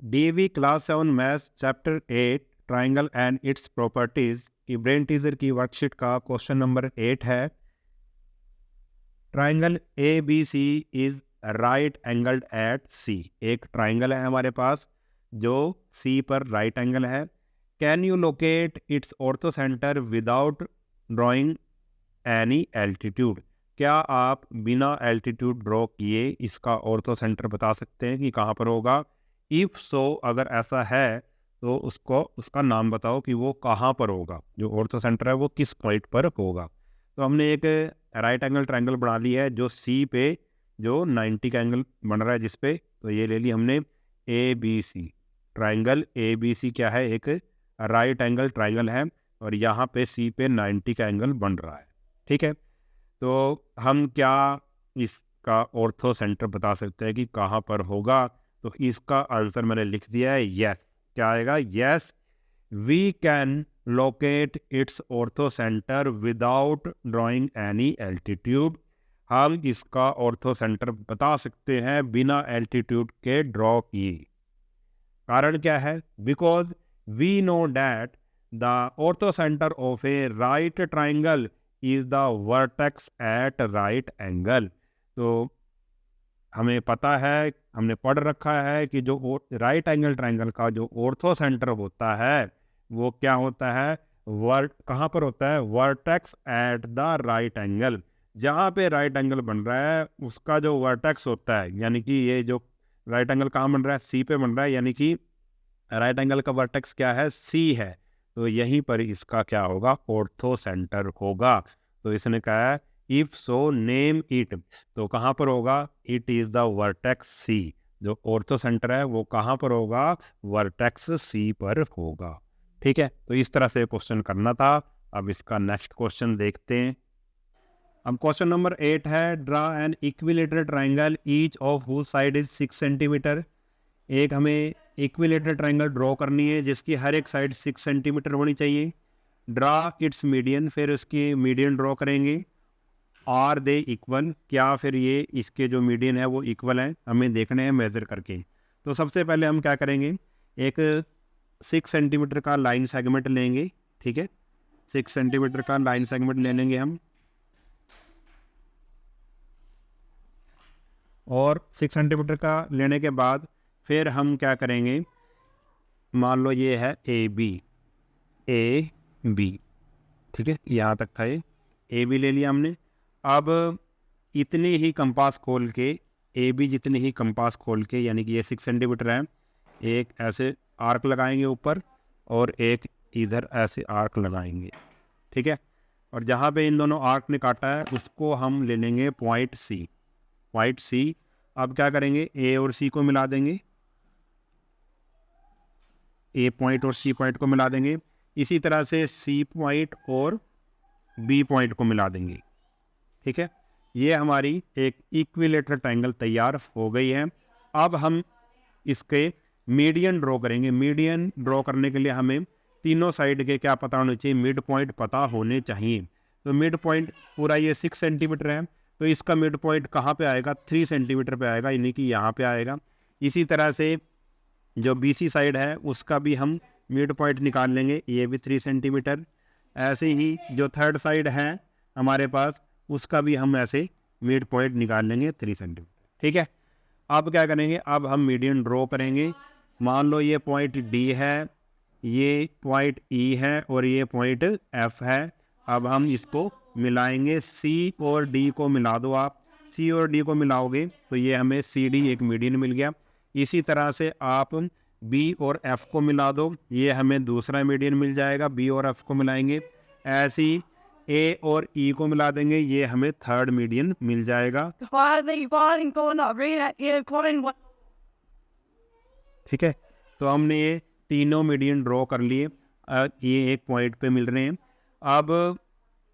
DV class 7 maths chapter 8 triangle and its properties की brain teaser की worksheet का question number 8 है। Triangle A B C is right angled at C. एक triangle है हमारे पास जो सी पर राइट एंगल है। Can you locate its orthocentre without drawing any altitude. क्या आप बिना एल्टीट्यूड ड्रॉ किए इसका ऑर्थो सेंटर बता सकते हैं कि कहाँ पर होगा। इफ सो, अगर ऐसा है तो उसको उसका नाम बताओ कि वो कहाँ पर होगा, जो ऑर्थो सेंटर है वो किस पॉइंट पर होगा। तो हमने एक राइट एंगल ट्रायंगल बना लिया है जो सी पे जो 90 का एंगल बन रहा है जिस पे, तो ये ले ली हमने A B C. Triangle A B C क्या है, एक राइट एंगल ट्राइंगल है और यहाँ पे सी पे 90 का एंगल बन रहा है। ठीक है, तो हम क्या इसका ऑर्थो सेंटर बता सकते हैं कि कहाँ पर होगा। तो इसका आंसर मैंने लिख दिया है यस। क्या आएगा, yes we can locate its orthocentre without drawing any altitude. हम इसका ऑर्थो सेंटर बता सकते हैं बिना एल्टीट्यूड के ड्रॉ किए। कारण क्या है, because we know that the orthocentre of a right triangle is the vertex at right angle. तो हमें पता है, हमने पढ़ रखा है कि जो राइट एंगल ट्राइंगल का जो ऑर्थो सेंटर होता है वो क्या होता है, कहाँ पर होता है, vertex at the right angle. जहाँ पे राइट एंगल बन रहा है उसका जो वर्टेक्स होता है, यानी कि ये जो राइट एंगल कहाँ बन रहा है, सी पे बन रहा है, यानी कि राइट एंगल का वर्टेक्स क्या है, सी है। तो यहीं पर इसका क्या होगा, ऑर्थो सेंटर होगा। तो इसने कहा है इफ सो नेम इट, तो कहाँ पर होगा, इट इज द वर्टेक्स सी। जो ऑर्थो सेंटर है वो कहाँ पर होगा, वर्टेक्स सी पर होगा। ठीक है, तो इस तरह से क्वेश्चन करना था। अब इसका नेक्स्ट क्वेश्चन देखते हैं। अब क्वेश्चन नंबर 8 है, draw an equilateral triangle each of whose side is 6 centimetre. एक हमें इक्विलेटरल ट्राइंगल ड्रॉ करनी है जिसकी हर एक साइड 6 सेंटीमीटर होनी चाहिए। ड्रा इट्स मीडियन, फिर उसकी मीडियन ड्रॉ करेंगे। आर दे इक्वल, क्या फिर ये इसके जो मीडियन है वो इक्वल है, हमें देखने हैं मेजर करके। तो सबसे पहले हम क्या करेंगे, एक 6 सेंटीमीटर का लाइन सेगमेंट लेंगे। ठीक है, 6 सेंटीमीटर का लाइन सेगमेंट ले लेंगे हम, और 6 सेंटीमीटर का लेने के बाद फिर हम क्या करेंगे, मान लो ये है ए बी। ठीक है, यहाँ तक था ये ए बी ले लिया हमने। अब इतनी ही कंपास खोल के, ए बी जितनी ही कंपास खोल के, यानी कि ये 6 सेंटीमीटर है, एक ऐसे आर्क लगाएंगे ऊपर और एक इधर ऐसे आर्क लगाएंगे। ठीक है, और जहाँ पे इन दोनों आर्क ने काटा है उसको हम ले लेंगे पॉइंट सी। अब क्या करेंगे, ए और सी को मिला देंगे, ए पॉइंट और सी पॉइंट को मिला देंगे। इसी तरह से सी पॉइंट और बी पॉइंट को मिला देंगे। ठीक है, ये हमारी एक इक्विलेटरल ट्रायंगल तैयार हो गई है। अब हम इसके मीडियन ड्रॉ करेंगे। मीडियन ड्रॉ करने के लिए हमें तीनों साइड के क्या पता होने चाहिए, मिड पॉइंट पता होने चाहिए। तो मिड पॉइंट पूरा ये 6 सेंटीमीटर है, तो इसका मिड पॉइंट कहाँ पे आएगा, 3 सेंटीमीटर पे आएगा, यानी कि यहाँ पे आएगा। इसी तरह से जो बीसी साइड है उसका भी हम मिड पॉइंट निकाल लेंगे, ये भी 3 सेंटीमीटर। ऐसे ही जो थर्ड साइड है हमारे पास उसका भी हम ऐसे मिड पॉइंट निकाल लेंगे 3 सेंटीमीटर। ठीक है, अब क्या करेंगे, अब हम मीडियन ड्रॉ करेंगे। मान लो ये पॉइंट डी है, ये पॉइंट ई है और ये पॉइंट एफ है। अब हम इसको मिलाएंगे, सी और डी को मिला दो आप, सी और डी को मिलाओगे तो ये हमें सी डी एक मीडियन मिल गया। इसी तरह से आप बी और एफ को मिला दो, ये हमें दूसरा मीडियन मिल जाएगा, बी और एफ को मिलाएंगे। ऐसे ही ए और ई को मिला देंगे, ये हमें थर्ड मीडियन मिल जाएगा। ठीक है, तो हमने ये तीनों मीडियन ड्रॉ कर लिए, ये एक पॉइंट पे मिल रहे हैं। अब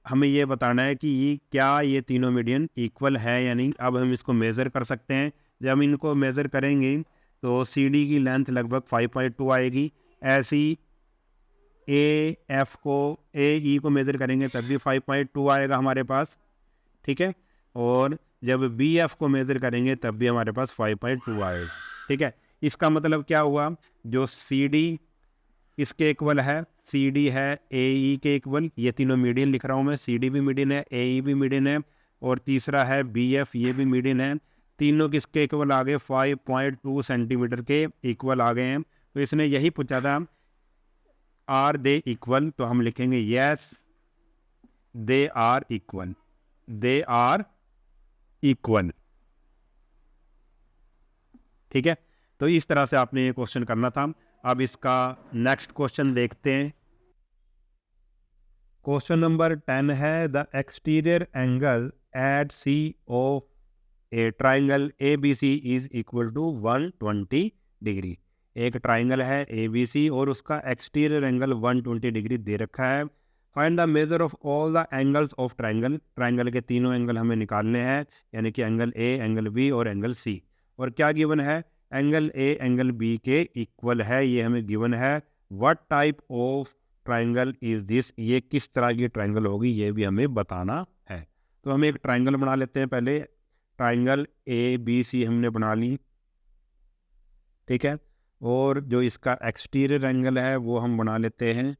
हमें ये बताना है कि ये तीनों मीडियन इक्वल है या नहीं। अब हम इसको मेज़र कर सकते हैं। जब हम इनको मेज़र करेंगे तो सी डी की लेंथ लगभग 5.2 आएगी। ऐसी ए ई को मेज़र करेंगे तब भी 5.2 आएगा हमारे पास। ठीक है, और जब बी एफ को मेज़र करेंगे तब भी हमारे पास 5.2 आएगा। ठीक है, इसका मतलब क्या हुआ, जो सी डी इसके इक्वल है, सी डी है ए ई के इक्वल, ये तीनों मीडियन लिख रहा हूँ मैं, सी डी भी मीडियन है, ए ई भी मीडियन है, और तीसरा है बी एफ, ये भी मीडियन है। तीनों किसके इक्वल आ गए, 5.2 सेंटीमीटर के इक्वल आ गए हैं। तो इसने यही पूछा था, आर दे इक्वल, तो हम लिखेंगे yes they are equal, they are equal. ठीक है, तो इस तरह से आपने ये क्वेश्चन करना था। अब इसका नेक्स्ट क्वेश्चन देखते हैं। क्वेश्चन नंबर 10 है, the exterior angle at C of a triangle A B C is equal to 120 degree. एक ट्राइंगल है ए बी सी और उसका एक्सटीरियर एंगल 120 डिग्री दे रखा है। Find the measure of all the angles of triangle. Triangle के तीनों angle हमें निकालने हैं, यानी कि एंगल ए, एंगल बी और एंगल सी। और क्या गिवन है, एंगल ए एंगल बी के इक्वल है, ये हमें गिवन है। What type of triangle is this, ये किस तरह की ट्राइंगल होगी, ये भी हमें बताना है। तो हम एक ट्राइंगल बना लेते हैं पहले। ट्राइंगल ए बी सी हमने बना ली, ठीक है। और जो इसका एक्सटीरियर एंगल है वो हम बना लेते हैं,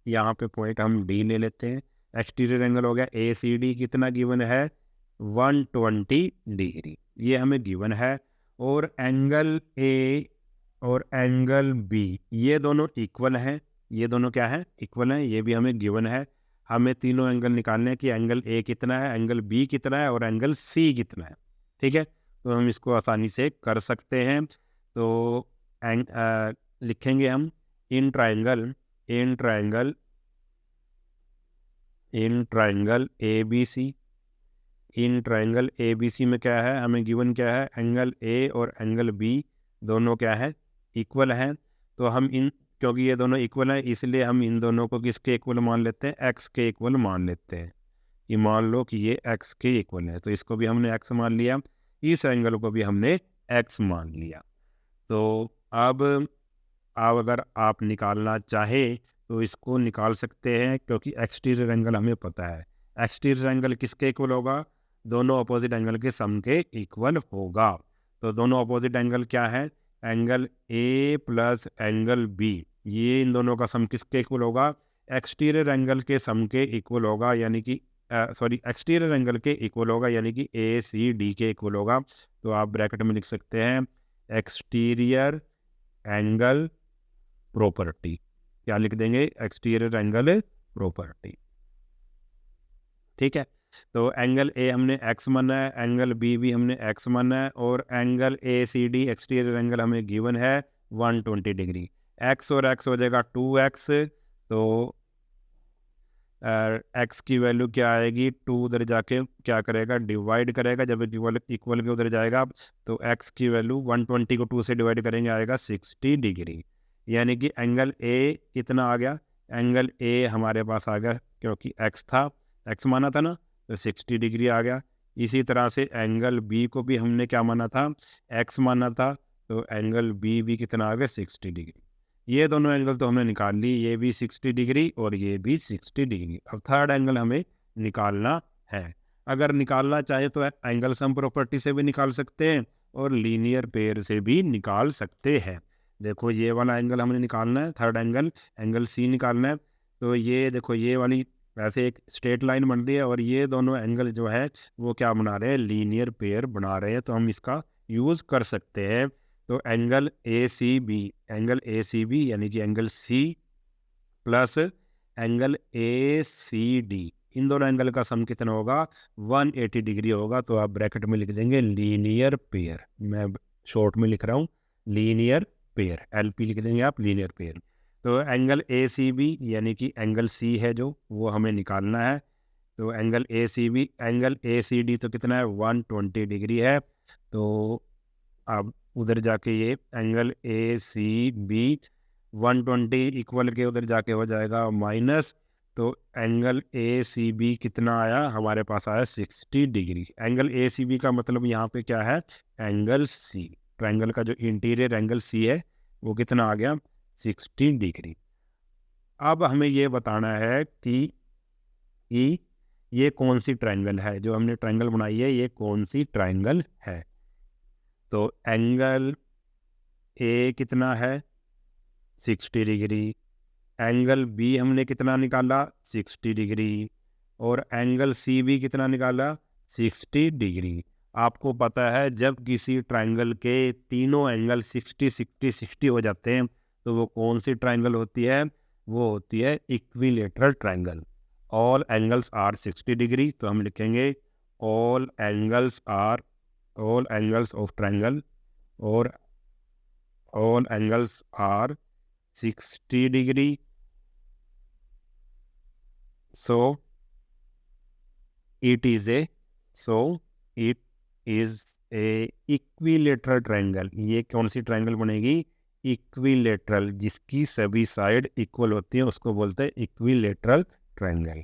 यहाँ पे पॉइंट हम डी ले लेते हैं। एक्सटीरियर एंगल हो गया ए सी डी, कितना गिवन है, 120 डिग्री, ये हमें गिवन है। और एंगल ए और एंगल बी ये दोनों इक्वल हैं, ये दोनों क्या है, इक्वल हैं, ये भी हमें गिवन है। हमें तीनों एंगल निकालने हैं कि एंगल ए कितना है, एंगल बी कितना है और एंगल सी कितना है। ठीक है, तो हम इसको आसानी से कर सकते हैं। तो लिखेंगे हम in triangle A B C. In triangle A B C में क्या है, हमें गिवन क्या है, एंगल ए और एंगल बी दोनों क्या है, इक्वल हैं। तो हम इन, क्योंकि ये दोनों इक्वल हैं इसलिए हम इन दोनों को किसके इक्वल मान लेते हैं, एक्स के इक्वल मान लेते हैं। कि मान लो कि ये एक्स के इक्वल है, तो इसको भी हमने एक्स मान लिया, इस एंगल को भी हमने एक्स मान लिया। तो अब अगर आप निकालना चाहे तो इसको निकाल सकते हैं, क्योंकि एक्सटीरियर एंगल हमें पता है। एक्सटीरियर एंगल किसके इक्वल होगा, दोनों अपोजिट एंगल के सम के इक्वल होगा। तो दोनों अपोजिट एंगल क्या है, angle A plus angle B, ये इन दोनों का सम किसके इक्वल होगा, एक्सटीरियर एंगल के सम के इक्वल होगा, यानी कि एक्सटीरियर एंगल के इक्वल होगा, यानी कि ए सी डी के इक्वल होगा। तो आप ब्रैकेट में लिख सकते हैं एक्सटीरियर एंगल प्रॉपर्टी, क्या लिख देंगे, एक्सटीरियर एंगल प्रॉपर्टी। ठीक है, तो एंगल ए हमने एक्स माना है, एंगल बी भी हमने एक्स माना है, और angle A C D exterior angle हमें गिवन है 120 डिग्री। एक्स और एक्स हो जाएगा 2x, तो एक्स की वैल्यू क्या आएगी, 2 उधर जाके क्या करेगा, डिवाइड करेगा, जब इक्वल इक्वल के उधर जाएगा तो एक्स की वैल्यू 120 को 2 से डिवाइड करेंगे आएगा 60 डिग्री। यानी कि एंगल ए कितना आ गया, एंगल ए हमारे पास आ गया, क्योंकि एक्स था, एक्स माना था ना, तो 60 डिग्री आ गया। इसी तरह से एंगल बी को भी हमने क्या माना था, एक्स माना था, तो एंगल बी भी कितना आ गया, 60 डिग्री। ये दोनों एंगल तो हमने निकाल ली, ये भी 60 डिग्री और ये भी 60 डिग्री। अब थर्ड एंगल हमें निकालना है। अगर निकालना चाहे तो एंगल सम प्रॉपर्टी से भी निकाल सकते हैं और लीनियर पेयर से भी निकाल सकते हैं। देखो ये वाला एंगल हमने निकालना है, थर्ड एंगल, एंगल सी निकालना है। तो ये देखो ये वाली ऐसे एक स्ट्रेट लाइन बन रही है और ये दोनों एंगल जो है वो क्या बना रहे हैं, लीनियर पेयर बना रहे हैं, तो हम इसका यूज़ कर सकते हैं। तो एंगल ए सी बी यानी कि angle C plus angle A C D, इन दोनों एंगल का सम कितना होगा, 180 डिग्री होगा। तो आप ब्रैकेट में लिख देंगे लीनियर पेयर, मैं शॉर्ट में लिख रहा हूँ लीनियर पेयर, एलपी लिख देंगे आप, लीनियर पेयर। तो एंगल ए सी बी यानी कि एंगल सी है जो, वो हमें निकालना है। तो angle A C B, angle A C D तो कितना है, 120 डिग्री है। तो अब उधर जाके ये angle A C B 120 equal के उधर जाके हो जाएगा माइनस, तो एंगल ए सी बी कितना आया, हमारे पास आया 60 degree. Angle A C B का मतलब यहाँ पे क्या है, एंगल सी, ट्रायंगल का जो इंटीरियर एंगल सी है वो कितना आ गया, 60 डिग्री। अब हमें ये बताना है कि ये कौन सी ट्रायंगल है, जो हमने ट्रायंगल बनाई है ये कौन सी ट्रायंगल है। तो एंगल ए कितना है 60 डिग्री, एंगल बी हमने कितना निकाला 60 डिग्री, और एंगल सी भी कितना निकाला 60 डिग्री। आपको पता है जब किसी ट्रायंगल के तीनों एंगल 60 60 60 हो जाते हैं तो वो कौन सी ट्रायंगल होती है, वो होती है equilateral triangle. All angles are 60 degree, तो हम लिखेंगे ऑल एंगल्स ऑफ ट्रायंगल, और all angles are 60 degree. So it is a so it is a equilateral triangle। ये कौन सी ट्रायंगल बनेगी, इक्विलेटरल, जिसकी सभी साइड इक्वल होती है उसको बोलते हैं इक्विलेटरल ट्रायंगल।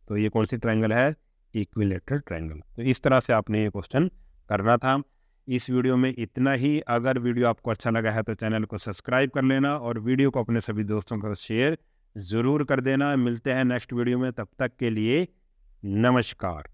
तो ये कौन सी ट्रायंगल है, इक्विलेटरल ट्रायंगल। तो इस तरह से आपने ये क्वेश्चन करना था। इस वीडियो में इतना ही। अगर वीडियो आपको अच्छा लगा है तो चैनल को सब्सक्राइब कर लेना और वीडियो को अपने सभी दोस्तों को शेयर ज़रूर कर देना। मिलते हैं नेक्स्ट वीडियो में, तब तक के लिए नमस्कार।